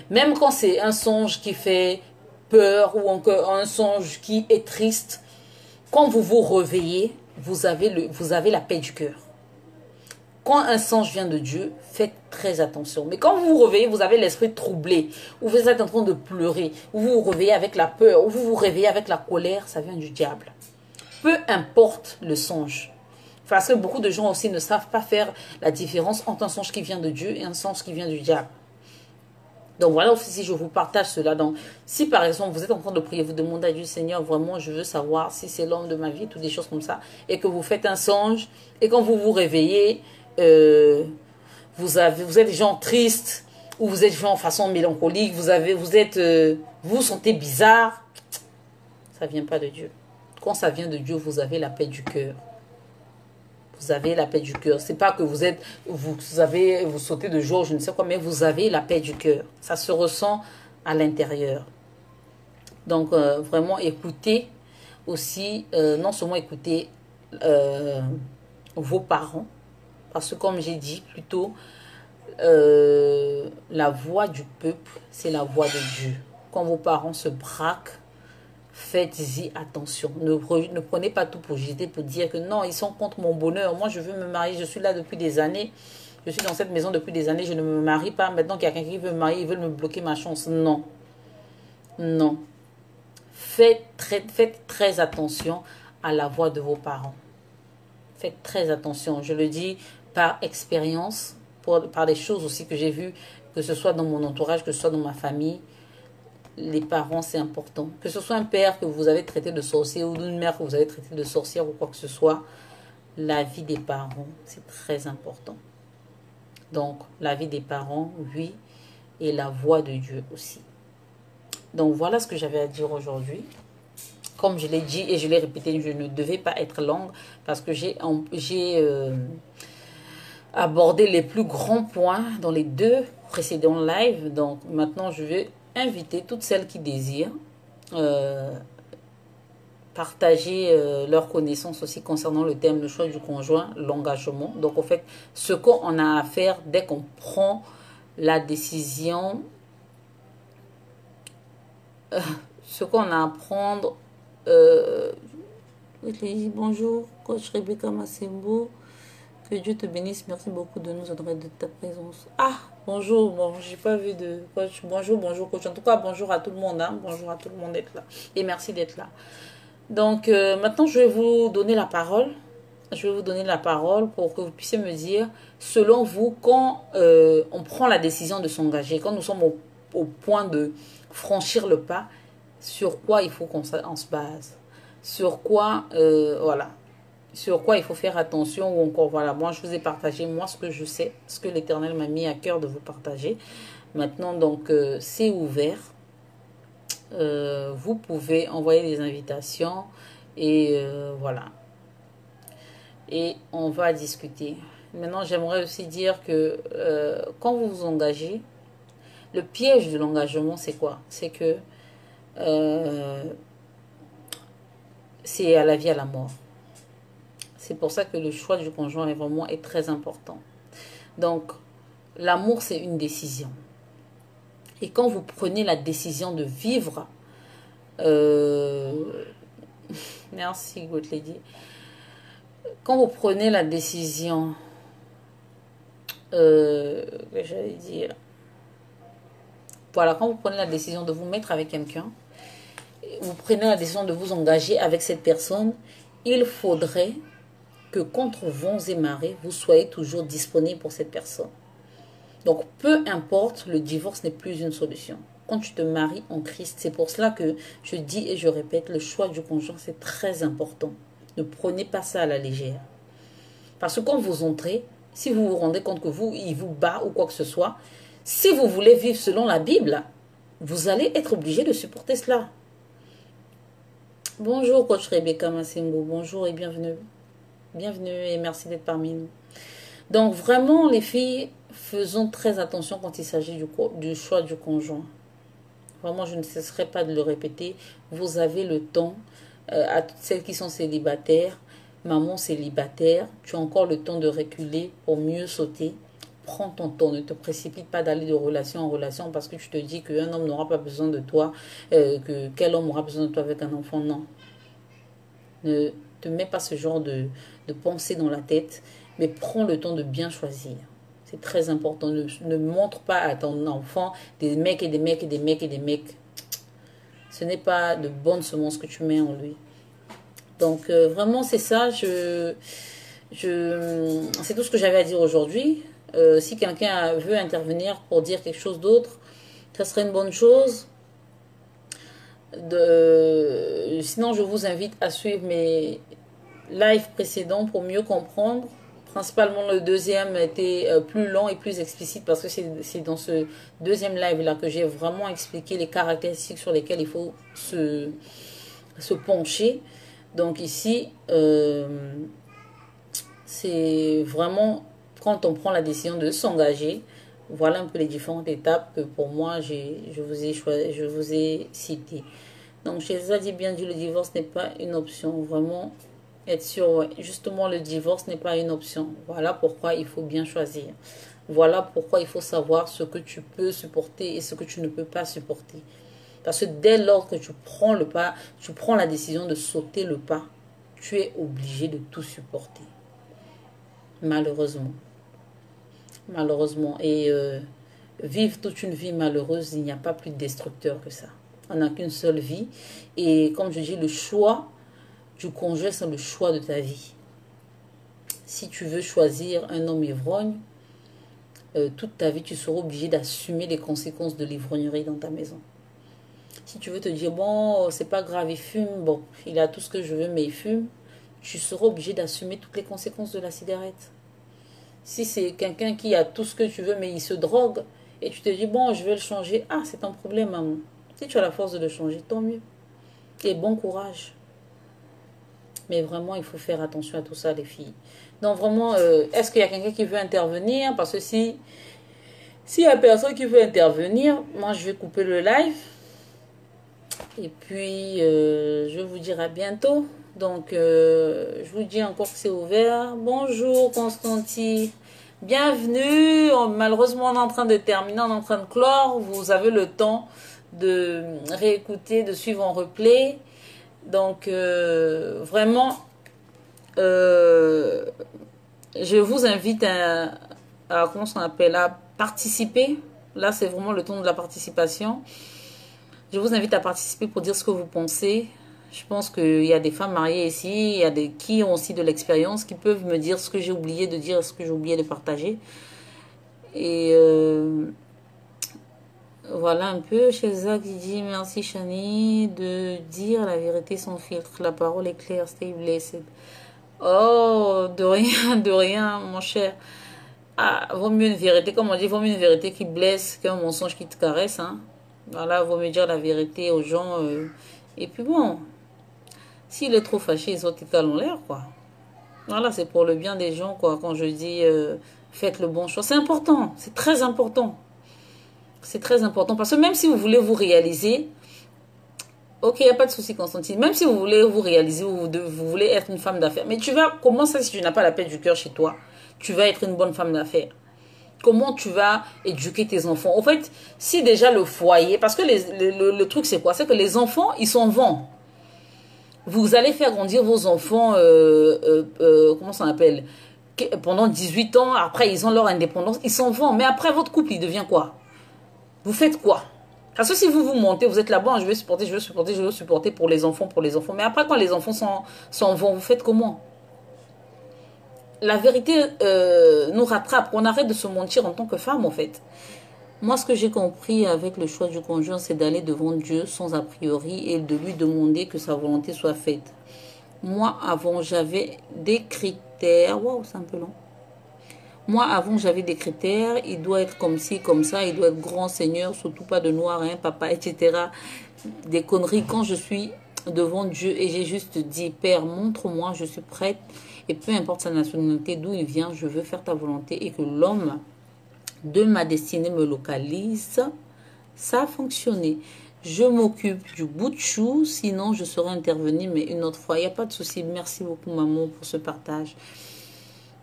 Même quand c'est un songe qui fait peur ou encore un songe qui est triste, quand vous vous réveillez, vous avez la paix du cœur. Quand un songe vient de Dieu, faites très attention. Mais quand vous vous réveillez, vous avez l'esprit troublé, ou vous êtes en train de pleurer, ou vous vous réveillez avec la peur, ou vous vous réveillez avec la colère, ça vient du diable. Peu importe le songe. Parce que beaucoup de gens aussi ne savent pas faire la différence entre un songe qui vient de Dieu et un songe qui vient du diable. Donc voilà aussi si je vous partage cela. Donc si par exemple vous êtes en train de prier, vous demandez à Dieu, Seigneur, vraiment je veux savoir si c'est l'homme de ma vie, toutes des choses comme ça, et que vous faites un songe, et quand vous vous réveillez, vous êtes des gens tristes, ou vous êtes des gens en façon mélancolique, vous vous sentez bizarre, ça vient pas de Dieu. Quand ça vient de Dieu, vous avez la paix du cœur. Vous avez la paix du cœur. C'est pas que vous sautez de joie, je ne sais quoi, mais vous avez la paix du cœur. Ça se ressent à l'intérieur. Donc, vraiment, écoutez aussi, non seulement écoutez vos parents, parce que comme j'ai dit plus tôt, la voix du peuple, c'est la voix de Dieu. Quand vos parents se braquent, faites-y attention. Ne prenez pas tout pour jeter, pour dire que non, ils sont contre mon bonheur. Moi, je veux me marier. Je suis là depuis des années. Je suis dans cette maison depuis des années. Je ne me marie pas. Maintenant qu'il y a quelqu'un qui veut me marier, ils veulent me bloquer ma chance. Non. Non. Faites très attention à la voix de vos parents. Faites très attention. Je le dis par expérience, par des choses aussi que j'ai vues, que ce soit dans mon entourage, que ce soit dans ma famille. Les parents, c'est important. Que ce soit un père que vous avez traité de sorcier ou une mère que vous avez traité de sorcière ou quoi que ce soit, la vie des parents, c'est très important. Donc, la vie des parents, oui, et la voix de Dieu aussi. Donc, voilà ce que j'avais à dire aujourd'hui. Comme je l'ai dit et je l'ai répété, je ne devais pas être longue parce que j'ai abordé les plus grands points dans les 2 précédents lives. Donc, maintenant, je vais inviter toutes celles qui désirent partager leurs connaissances aussi concernant le thème, le choix du conjoint, l'engagement. Donc, en fait, ce qu'on a à faire dès qu'on prend la décision, ce qu'on a à apprendre. Bonjour, coach Rebecca Massembo. Que Dieu te bénisse. Merci beaucoup de nous honorer de ta présence. Ah, bonjour. Bon, j'ai pas vu de coach. Bonjour, bonjour, coach. En tout cas, bonjour à tout le monde. Hein. Bonjour à tout le monde d'être là. Et merci d'être là. Donc, maintenant, je vais vous donner la parole. Je vais vous donner la parole pour que vous puissiez me dire, selon vous, quand on prend la décision de s'engager, quand nous sommes au point de franchir le pas, sur quoi il faut qu'on se base, sur quoi, voilà, sur quoi il faut faire attention, ou encore, voilà, moi je vous ai partagé, moi ce que je sais, ce que l'Éternel m'a mis à cœur de vous partager. Maintenant, donc, c'est ouvert. Vous pouvez envoyer des invitations et voilà. Et on va discuter. Maintenant, j'aimerais aussi dire que quand vous vous engagez, le piège de l'engagement, c'est quoi? C'est que c'est à la vie, à la mort. C'est pour ça que le choix du conjoint est très important. Donc, l'amour, c'est une décision. Et quand vous prenez la décision de vivre, merci, Good Lady. Quand vous prenez la décision, j'allais dire, voilà, quand vous prenez la décision de vous mettre avec quelqu'un, vous prenez la décision de vous engager avec cette personne, il faudrait que contre vents et marées, vous soyez toujours disponible pour cette personne. Donc, peu importe, le divorce n'est plus une solution. Quand tu te maries en Christ, c'est pour cela que je dis et je répète, le choix du conjoint, c'est très important. Ne prenez pas ça à la légère. Parce que quand vous entrez, si vous vous rendez compte que il vous bat ou quoi que ce soit, si vous voulez vivre selon la Bible, vous allez être obligé de supporter cela. Bonjour, coach Rebecca Massembo. Bonjour et bienvenue. Bienvenue et merci d'être parmi nous. Donc, vraiment, les filles, faisons très attention quand il s'agit du choix du conjoint. Vraiment, je ne cesserai pas de le répéter. Vous avez le temps. À toutes celles qui sont célibataires, maman célibataire, tu as encore le temps de reculer pour mieux sauter. Prends ton temps, ne te précipite pas d'aller de relation en relation parce que tu te dis qu'un homme n'aura pas besoin de toi, que quel homme aura besoin de toi avec un enfant. Non. Ne te mets pas ce genre de pensée dans la tête, mais prends le temps de bien choisir. C'est très important. Ne montre pas à ton enfant des mecs et des mecs et des mecs et des mecs. Ce n'est pas de bonnes semences que tu mets en lui. Donc, vraiment, c'est ça. C'est tout ce que j'avais à dire aujourd'hui. Si quelqu'un veut intervenir pour dire quelque chose d'autre, ça serait une bonne chose. Sinon, je vous invite à suivre mes lives précédents pour mieux comprendre. Principalement, le deuxième était plus long et plus explicite parce que c'est dans ce deuxième live-là que j'ai vraiment expliqué les caractéristiques sur lesquelles il faut se pencher. Donc ici, c'est vraiment quand on prend la décision de s'engager. Voilà un peu les différentes étapes que pour moi, je vous ai citées. Donc, je les ai dit bien dit, le divorce n'est pas une option. Vraiment, être sûr, ouais. Justement, le divorce n'est pas une option. Voilà pourquoi il faut bien choisir. Voilà pourquoi il faut savoir ce que tu peux supporter et ce que tu ne peux pas supporter. Parce que dès lors que tu prends le pas, tu prends la décision de sauter le pas, tu es obligé de tout supporter. Malheureusement. Malheureusement. Et vivre toute une vie malheureuse, il n'y a pas plus destructeur que ça. On n'a qu'une seule vie. Et comme je dis, le choix du conjoint, c'est le choix de ta vie. Si tu veux choisir un homme ivrogne, toute ta vie, tu seras obligé d'assumer les conséquences de l'ivrognerie dans ta maison. Si tu veux te dire, bon, c'est pas grave, il fume, bon, il a tout ce que je veux, mais il fume, tu seras obligé d'assumer toutes les conséquences de la cigarette. Si c'est quelqu'un qui a tout ce que tu veux, mais il se drogue, et tu te dis, bon, je vais le changer, ah, c'est ton problème, maman. Si tu as la force de le changer, tant mieux. Et bon courage. Mais vraiment, il faut faire attention à tout ça, les filles. Donc vraiment, est-ce qu'il y a quelqu'un qui veut intervenir? Parce que s'il y a personne qui veut intervenir, moi, je vais couper le live. Et puis, je vous dirai à bientôt. Donc, je vous dis encore que c'est ouvert. Bonjour, Constantine. Bienvenue. Malheureusement, on est en train de terminer, on est en train de clore. Vous avez le temps de réécouter, de suivre en replay. Donc, vraiment, je vous invite comment on appelle, à participer. Là, c'est vraiment le ton de la participation. Je vous invite à participer pour dire ce que vous pensez. Je pense qu'il y a des femmes mariées ici, il y a des qui ont aussi de l'expérience, qui peuvent me dire ce que j'ai oublié de dire, ce que j'ai oublié de partager. Et voilà un peu. Chez Zach, il dit merci Chani de dire la vérité sans filtre. La parole est claire, stay blessed. Oh, de rien, de rien, mon cher. Ah, vaut mieux une vérité, comme on dit, vaut mieux une vérité qui blesse qu'un mensonge qui te caresse. Hein. Voilà, vaut mieux dire la vérité aux gens. Et puis bon, s'il est trop fâché, les autres, ils calent l'air, quoi. Voilà, c'est pour le bien des gens, quoi. Quand je dis faites le bon choix, c'est important, c'est très important. C'est très important parce que même si vous voulez vous réaliser, ok, il n'y a pas de souci, Constantine. Même si vous voulez vous réaliser, vous voulez être une femme d'affaires, mais tu vas, comment ça, si tu n'as pas la paix du cœur chez toi, tu vas être une bonne femme d'affaires? Comment tu vas éduquer tes enfants? En fait, si déjà le foyer, parce que le truc c'est quoi? C'est que les enfants, ils s'en vont. Vous allez faire grandir vos enfants, comment ça s'appelle? Pendant 18 ans, après ils ont leur indépendance, ils s'en vont. Mais après votre couple, il devient quoi? Vous faites quoi? Parce que si vous vous montez, vous êtes là-bas, je vais supporter, je vais supporter, je vais supporter pour les enfants, pour les enfants. Mais après, quand les enfants s'en vont, vous faites comment? La vérité nous rattrape. On arrête de se mentir en tant que femme, en fait. Moi, ce que j'ai compris avec le choix du conjoint, c'est d'aller devant Dieu sans a priori et de lui demander que sa volonté soit faite. Moi, avant, j'avais des critères. Waouh, c'est un peu long. Moi, avant, j'avais des critères. Il doit être comme ci, comme ça. Il doit être grand seigneur, surtout pas de noir, hein, papa, etc. Des conneries. Quand je suis devant Dieu et j'ai juste dit, Père, montre-moi, je suis prête. Et peu importe sa nationalité, d'où il vient, je veux faire ta volonté. Et que l'homme de ma destinée me localise. Ça a fonctionné. Je m'occupe du bout de chou. Sinon, je serai intervenue, mais une autre fois. Il n'y a pas de souci. Merci beaucoup, maman, pour ce partage.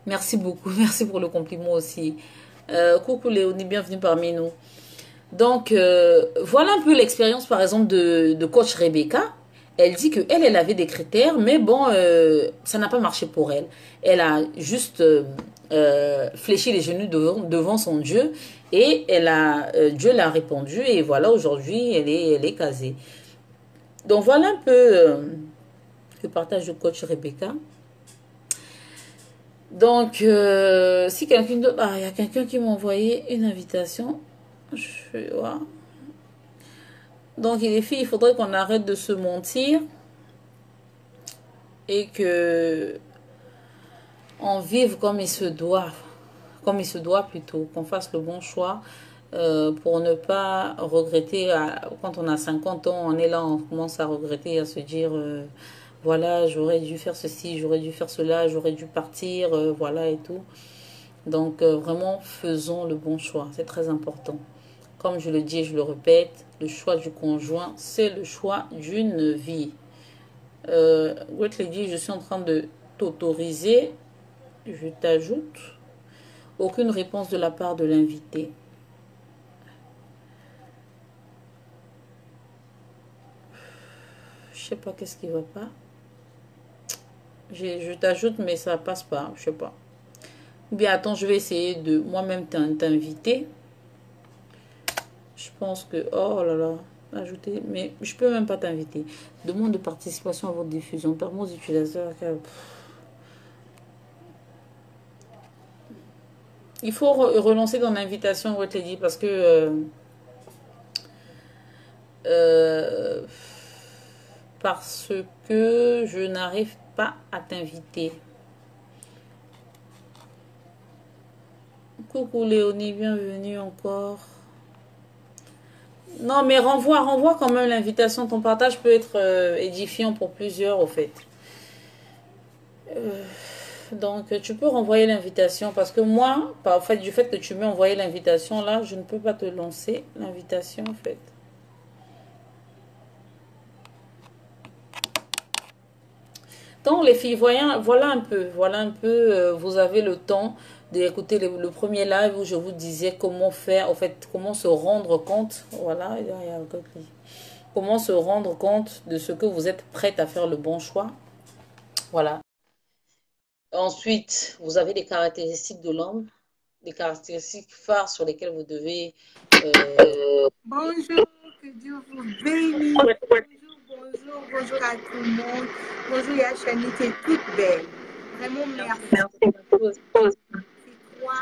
Merci beaucoup. Merci pour le compliment aussi. Coucou Léonie, bienvenue parmi nous. Donc, voilà un peu l'expérience, par exemple, de coach Rebecca. Elle dit qu'elle avait des critères, mais bon, ça n'a pas marché pour elle. Elle a juste fléchi les genoux devant son Dieu et Dieu l'a répondu et voilà, aujourd'hui, elle est casée. Donc, voilà un peu le partage de coach Rebecca. Donc, si quelqu'un d'autre... Ah, il y a quelqu'un qui m'a envoyé une invitation. Je vais voir. Donc, les filles, il faudrait qu'on arrête de se mentir. Et que on vive comme il se doit. Comme il se doit plutôt. Qu'on fasse le bon choix. Pour ne pas regretter. Quand on a 50 ans, on est là, on commence à regretter, à se dire... voilà, j'aurais dû faire ceci, j'aurais dû faire cela, j'aurais dû partir, voilà et tout. Donc, vraiment, faisons le bon choix. C'est très important. Comme je le dis et je le répète, le choix du conjoint, c'est le choix d'une vie. Great Lady, je suis en train de t'autoriser. Je t'ajoute. Aucune réponse de la part de l'invité. Je sais pas qu'est-ce qui va pas. Je t'ajoute, mais ça passe pas. Je sais pas. Ou bien, attends, je vais essayer de moi-même t'inviter. Je pense que... Oh là là. Ajouter. Mais je peux même pas t'inviter. Demande de participation à votre diffusion. Permet aux utilisateurs... Il faut relancer dans l'invitation, Great Lady, parce que... parce que je n'arrive pas à t'inviter. Coucou Léonie, bienvenue encore. Non, mais renvoie quand même l'invitation. Ton partage peut être édifiant pour plusieurs, au fait. Donc, tu peux renvoyer l'invitation parce que moi, par fait, du fait que tu m'aies envoyé l'invitation, là, je ne peux pas te lancer l'invitation, en fait. Donc, les filles, voilà un peu, vous avez le temps d'écouter le premier live où je vous disais comment faire, en fait, comment se rendre compte, voilà, il y a un code qui- comment se rendre compte de ce que vous êtes prête à faire le bon choix. Voilà. Ensuite, vous avez les caractéristiques de l'homme, les caractéristiques phares sur lesquelles vous devez... Bonjour, que Dieu vous bénisse. Bonjour à tout le monde. Bonjour Yachani, tu es toute belle. Vraiment merci. C'est trois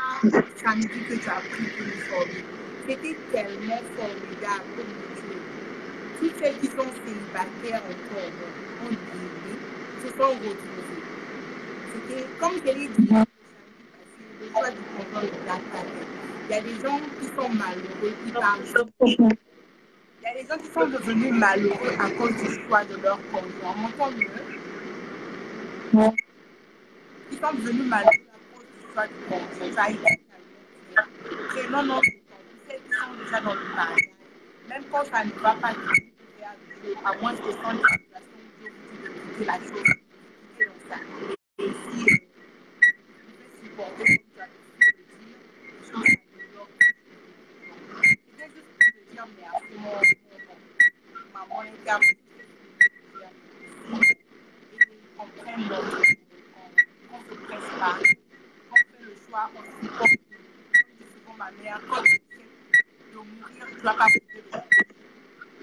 samedis que tu as pris pour nous former. C'était tellement formidable pour nous. Toutes celles qui sont célibataires encore, en guillemets, se sont retrouvées. C'était, comme je l'ai dit, le choix du conjoint de la famille. Il y a des gens qui sont malheureux, qui parlent. Il y a des gens qui sont devenus malheureux à cause du choix de leur conjoint. On m'entend mieux? Ils sont devenus malheureux à cause du choix du conjoint. Ça a été tellement non, celles qui sont déjà dans le mariage, même quand ça ne va pas du tout, à moins que ce soit une situation où Dieu vous dit de quitter la chose, quitter dans ça. Et si vous pouvez supporter, comme tu as pu le dire, les choses s'améliorent. C'était juste pour te dire merci, mon maman et père, et comprennent qu'on ne se presse pas, qu'on fait le choix, on supporte. Comme dit souvent ma mère, quand tu sais de mourir, tu ne vas pas pousser de mourir.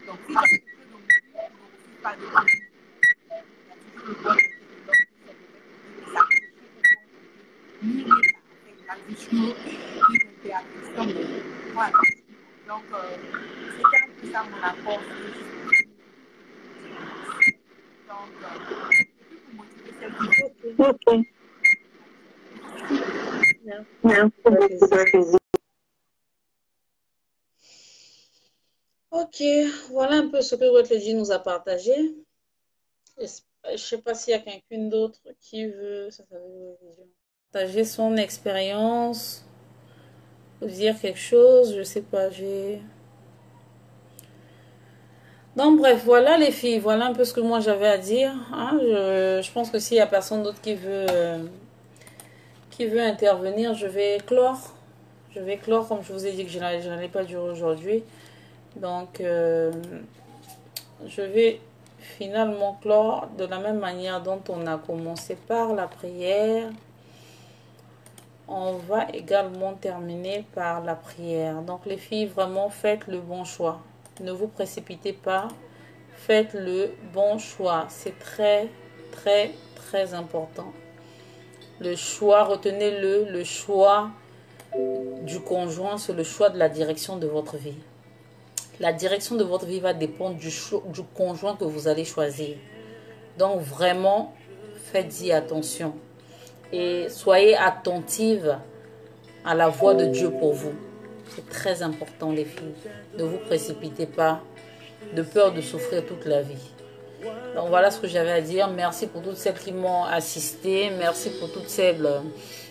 Donc si tu as accepté de mourir, ne refuse pas de mourir. Il y a toujours le bon côté de l'homme qui se réveille, ça ni l'État, avec la vie chaude, ni l'imperfection. Voilà. Donc, c'était un peu ça mon apport. Donc, c'est pour motiver celles qui font. Ok. Merci. Ok, voilà un peu ce que Rotledji nous a partagé. Je ne sais pas s'il y a quelqu'un d'autre qui veut partager son expérience, ou dire quelque chose, je sais pas, j'ai... Donc bref, voilà les filles, voilà un peu ce que moi j'avais à dire. Hein. Je pense que s'il y a personne d'autre qui veut intervenir, je vais clore. Je vais clore comme je vous ai dit que je n'allais pas durer aujourd'hui. Donc je vais finalement clore de la même manière dont on a commencé par la prière. On va également terminer par la prière. Donc les filles, vraiment faites le bon choix. Ne vous précipitez pas. Faites le bon choix. C'est très, très, très important. Le choix, retenez-le, le choix du conjoint, c'est le choix de la direction de votre vie. La direction de votre vie va dépendre du conjoint que vous allez choisir. Donc vraiment, faites-y attention. Et soyez attentive à la voix de Dieu pour vous. C'est très important les filles. Ne vous précipitez pas de peur de souffrir toute la vie. Donc voilà ce que j'avais à dire. Merci pour toutes celles qui m'ont assisté. Merci pour toutes celles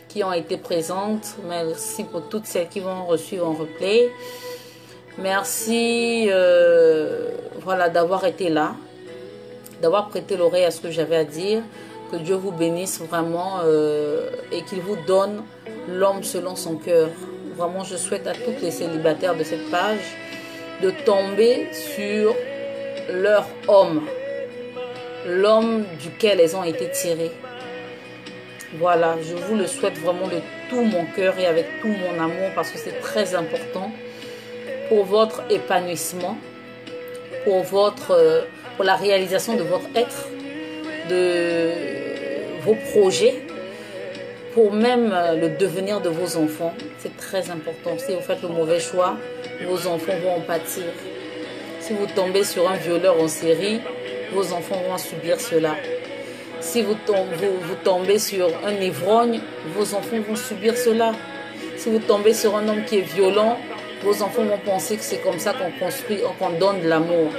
qui ont été présentes. Merci pour toutes celles qui vont reçu en replay. Merci voilà, d'avoir été là, d'avoir prêté l'oreille à ce que j'avais à dire. Que Dieu vous bénisse vraiment et qu'il vous donne l'homme selon son cœur. Vraiment, je souhaite à toutes les célibataires de cette page de tomber sur leur homme, l'homme duquel elles ont été tirées. Voilà, je vous le souhaite vraiment de tout mon cœur et avec tout mon amour parce que c'est très important pour votre épanouissement, pour la réalisation de votre être, de vos projets, pour même le devenir de vos enfants. C'est très important. Si vous faites le mauvais choix, vos enfants vont en pâtir. Si vous tombez sur un violeur en série, vos enfants vont subir cela. Si vous tombez sur un ivrogne, vos enfants vont subir cela. Si vous tombez sur un homme qui est violent, vos enfants vont penser que c'est comme ça qu'on construit, qu'on donne de l'amour.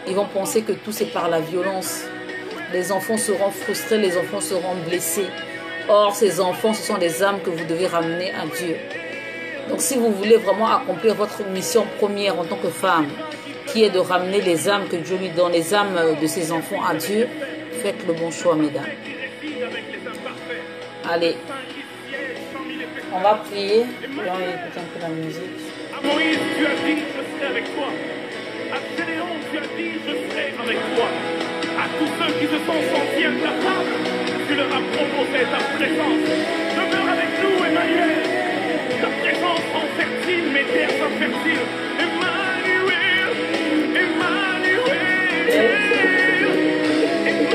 Ils vont penser que tout c'est par la violence. Les enfants seront frustrés, les enfants seront blessés. Or, ces enfants, ce sont des âmes que vous devez ramener à Dieu. Donc, si vous voulez vraiment accomplir votre mission première en tant que femme, qui est de ramener les âmes que Dieu lui donne, les âmes de ses enfants à Dieu, faites le bon choix, mesdames. Allez. On va prier. Et on va écouter un peu la musique. À Moïse, tu as dit, je serai avec toi. À Gédéon, tu as dit, je serai avec toi. À tous ceux qui se sont sentis incapables, tu leur as proposé ta présence. Demeure avec nous, Emmanuel. Ta présence rend fertile mes terres infertiles. Emmanuel, Emmanuel,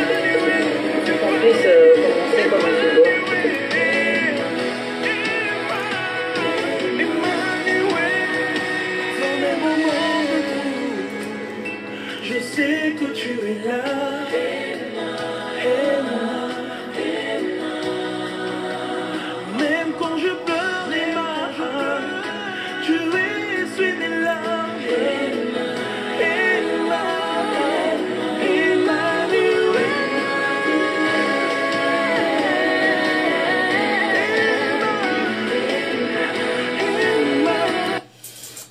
Emmanuel. On puisse commencer comme un tout doigt. Je sais que tu es là. Même quand je pleure et marche, tu essuies mes larmes.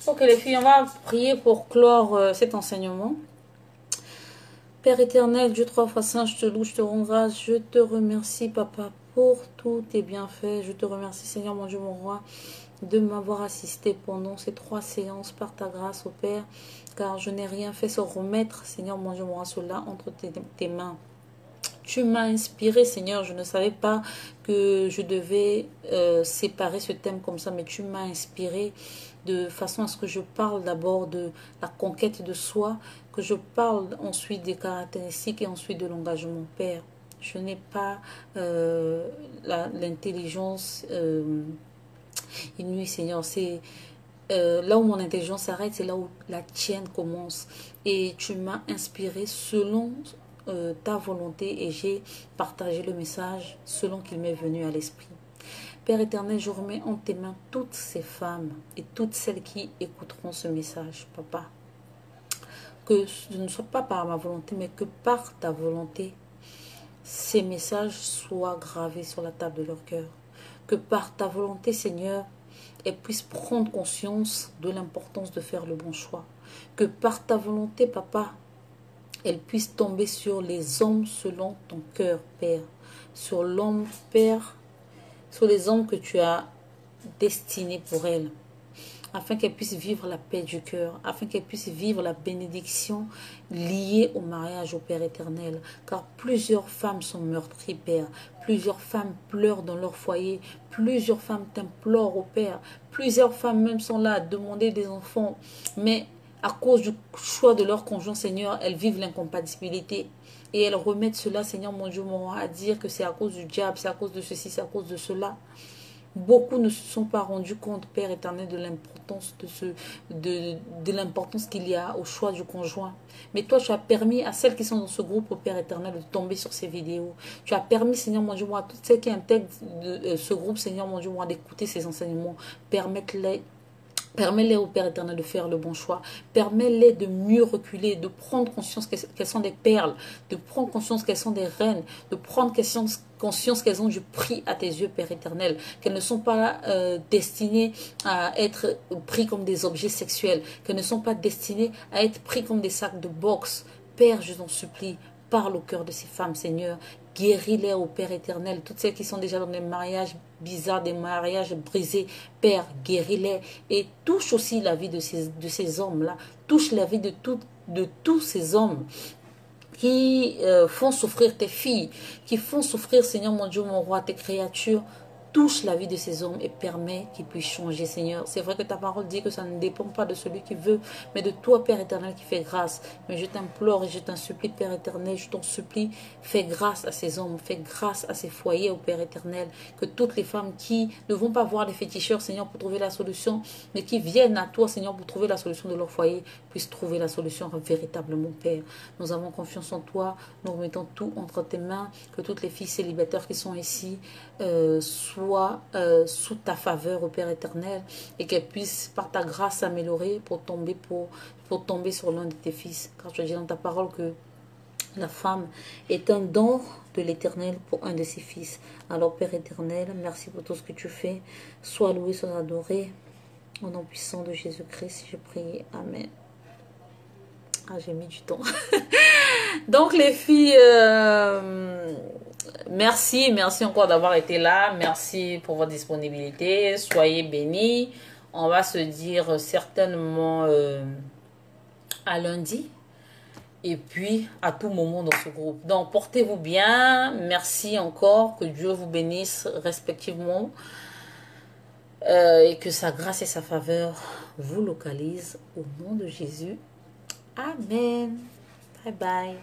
Ok les filles, on va prier pour clore cet enseignement. Père éternel, Dieu trois fois saint, je te loue, je te rends grâce, je te remercie papa pour tous tes bienfaits. Je te remercie Seigneur mon Dieu mon roi de m'avoir assisté pendant ces 3 séances par ta grâce au Père, car je n'ai rien fait sans remettre Seigneur mon Dieu mon roi cela entre tes mains. Tu m'as inspiré Seigneur, je ne savais pas que je devais séparer ce thème comme ça, mais tu m'as inspiré de façon à ce que je parle d'abord de la conquête de soi, que je parle ensuite des caractéristiques et ensuite de l'engagement. Père, je n'ai pas l'intelligence inouïe Seigneur, c'est là où mon intelligence s'arrête, c'est là où la tienne commence. Et tu m'as inspiré selon ta volonté et j'ai partagé le message selon qu'il m'est venu à l'esprit. Père éternel, je remets en tes mains toutes ces femmes et toutes celles qui écouteront ce message, papa. Que ce ne soit pas par ma volonté, mais que par ta volonté, ces messages soient gravés sur la table de leur cœur. Que par ta volonté, Seigneur, elles puissent prendre conscience de l'importance de faire le bon choix. Que par ta volonté, papa, elles puissent tomber sur les hommes selon ton cœur, Père. Sur l'homme, Père, sur les hommes que tu as destinés pour elles, afin qu'elles puissent vivre la paix du cœur, afin qu'elles puissent vivre la bénédiction liée au mariage au Père éternel. Car plusieurs femmes sont meurtries, Père. Plusieurs femmes pleurent dans leur foyer. Plusieurs femmes t'implorent au Père. Plusieurs femmes même sont là à demander des enfants. Mais à cause du choix de leur conjoint, Seigneur, elles vivent l'incompatibilité. Et elles remettent cela, Seigneur mon Dieu, mon roi, à dire que c'est à cause du diable, c'est à cause de ceci, c'est à cause de cela. Beaucoup ne se sont pas rendus compte, Père éternel, de l'importance de l'importance qu'il y a au choix du conjoint. Mais toi, tu as permis à celles qui sont dans ce groupe, au Père éternel, de tomber sur ces vidéos. Tu as permis, Seigneur mon Dieu, moi, à toutes celles qui intègrent ce groupe, Seigneur mon Dieu, moi, d'écouter ces enseignements. Permets-les au Père éternel de faire le bon choix. Permets-les de mieux reculer, de prendre conscience qu'elles sont des perles, de prendre conscience qu'elles sont des reines, de prendre conscience qu'elles ont du prix à tes yeux, Père éternel, qu'elles ne sont pas destinées à être pris comme des objets sexuels, qu'elles ne sont pas destinées à être pris comme des sacs de boxe. Père, je t'en supplie, parle au cœur de ces femmes, Seigneur. Guéris-les au Père éternel. Toutes celles qui sont déjà dans des mariages bizarres, des mariages brisés. Père, guéris-les. Et touche aussi la vie de ces hommes-là. Touche la vie de tous ces hommes qui font souffrir tes filles, qui font souffrir, Seigneur mon Dieu, mon roi, tes créatures. Touche la vie de ces hommes et permet qu'ils puissent changer, Seigneur. C'est vrai que ta parole dit que ça ne dépend pas de celui qui veut, mais de toi, Père éternel, qui fait grâce. Mais je t'implore et je t'en supplie, Père éternel, je t'en supplie, fais grâce à ces hommes, fais grâce à ces foyers, au Père éternel, que toutes les femmes qui ne vont pas voir les féticheurs, Seigneur, pour trouver la solution, mais qui viennent à toi, Seigneur, pour trouver la solution de leur foyer, puissent trouver la solution véritablement, Père. Nous avons confiance en toi, nous remettons tout entre tes mains, que toutes les filles célibataires qui sont ici soient sous ta faveur au Père éternel et qu'elles puissent par ta grâce s'améliorer pour tomber sur l'un de tes fils. Car tu as dit dans ta parole que la femme est un don de l'éternel pour un de ses fils. Alors Père éternel, merci pour tout ce que tu fais. Sois loué, sois adoré. Au nom puissant de Jésus-Christ, je prie. Amen. Ah, j'ai mis du temps. Donc les filles, merci encore d'avoir été là. Merci pour votre disponibilité. Soyez bénis. On va se dire certainement à lundi. Et puis à tout moment dans ce groupe. Donc portez-vous bien. Merci encore. Que Dieu vous bénisse respectivement. Et que sa grâce et sa faveur vous localisent au nom de Jésus. Amen. Bye bye.